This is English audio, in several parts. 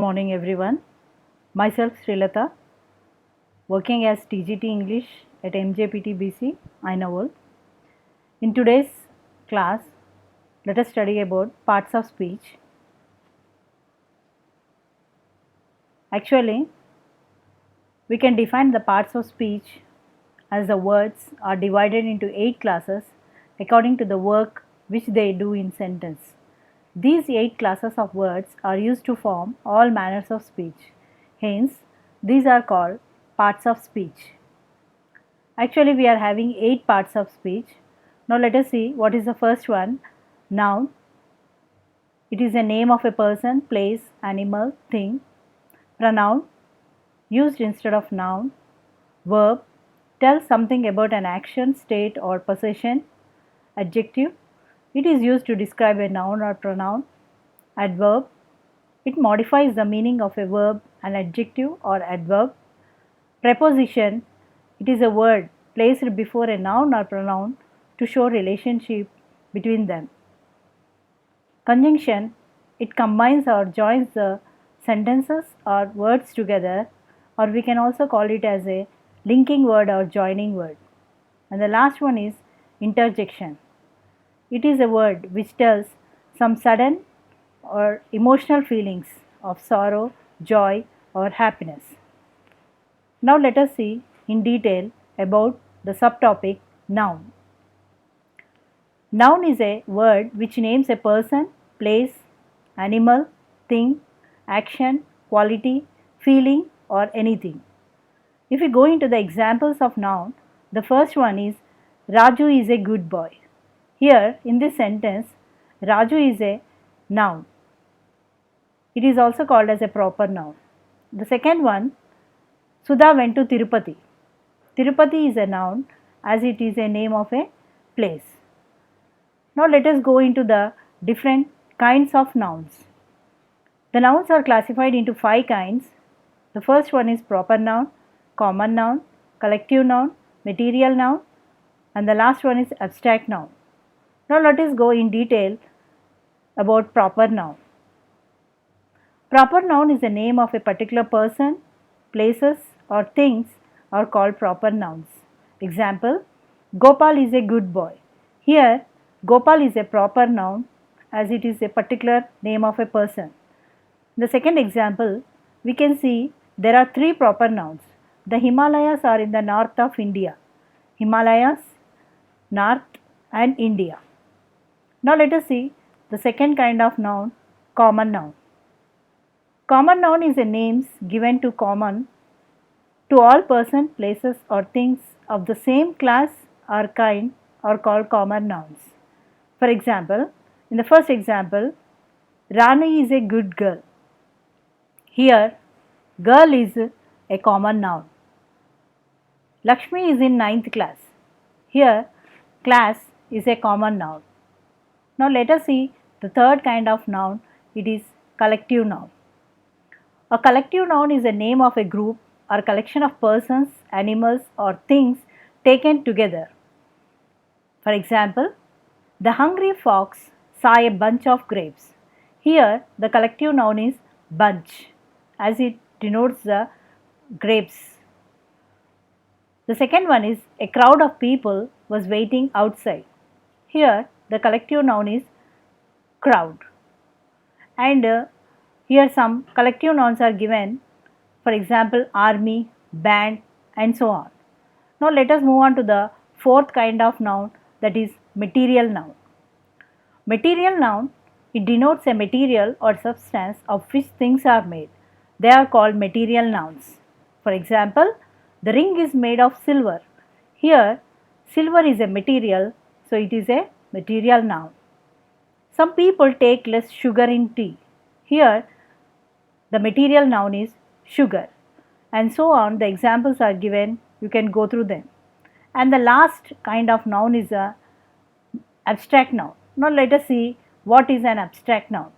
Morning everyone. Myself Srilata, working as TGT English at MJPT I know. In today's class, let us study about parts of speech. Actually, we can define the parts of speech as the words are divided into 8 classes according to the work which they do in sentence. These 8 classes of words are used to form all manners of speech. Hence, these are called parts of speech. Actually, we are having 8 parts of speech. Now, let us see what is the first one. Noun. It is a name of a person, place, animal, thing. Pronoun, used instead of noun. Verb, tells something about an action, state, or possession. Adjective, it is used to describe a noun or pronoun. Adverb, it modifies the meaning of a verb, an adjective, or adverb. Preposition, it is a word placed before a noun or pronoun to show relationship between them. Conjunction, it combines or joins the sentences or words together, or we can also call it as a linking word or joining word. And the last one is interjection. It is a word which tells some sudden or emotional feelings of sorrow, joy, or happiness. Now let us see in detail about the subtopic noun. Noun is a word which names a person, place, animal, thing, action, quality, feeling, or anything. If we go into the examples of noun, the first one is Raju is a good boy. Here in this sentence, Raju is a noun. It is also called as a proper noun. The second one, Sudha went to Tirupati. Tirupati is a noun as it is a name of a place. Now let us go into the different kinds of nouns. The nouns are classified into 5 kinds. The first one is proper noun, common noun, collective noun, material noun, and the last one is abstract noun. Now let us go in detail about proper noun. Proper noun is the name of a particular person, places, or things are called proper nouns. Example, Gopal is a good boy. Here, Gopal is a proper noun as it is a particular name of a person. The second example, we can see there are 3 proper nouns. The Himalayas are in the north of India. Himalayas, north, and India. Now let us see the second kind of noun, common noun. Common noun is a names given to common to all person, places, or things of the same class or kind are called common nouns. For example, in the first example, Rani is a good girl. Here, girl is a common noun. Lakshmi is in 9th class. Here, class is a common noun. Now let us see the third kind of noun, it is collective noun. A collective noun is a name of a group or collection of persons, animals, or things taken together. For example, the hungry fox saw a bunch of grapes. Here, the collective noun is bunch, as it denotes the grapes. The second one is a crowd of people was waiting outside. Here, the collective noun is crowd. And here some collective nouns are given, for example, army, band, and so on. Now let us move on to the fourth kind of noun, that is material noun. Material noun, it denotes a material or substance of which things are made. They are called material nouns. For example, the ring is made of silver. Here, silver is a material, so it is a material noun. Some people take less sugar in tea. Here, the material noun is sugar. And so on, the examples are given, you can go through them. And the last kind of noun is a abstract noun. Now let us see what is an abstract noun.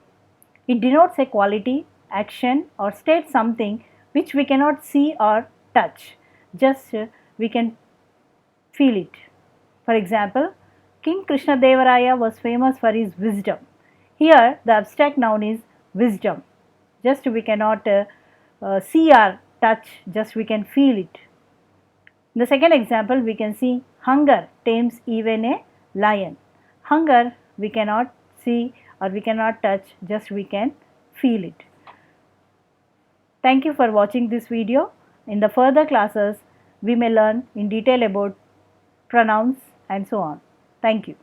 It denotes a quality, action, or states something which we cannot see or touch, just we can feel it. For example, King Krishnadevaraya was famous for his wisdom. Here the abstract noun is wisdom. just we cannot see or touch, just we can feel it. In the second example, we can see hunger tames even a lion. Hunger we cannot see or we cannot touch, just we can feel it. Thank you for watching this video. In the further classes, we may learn in detail about pronouns and so on. Thank you.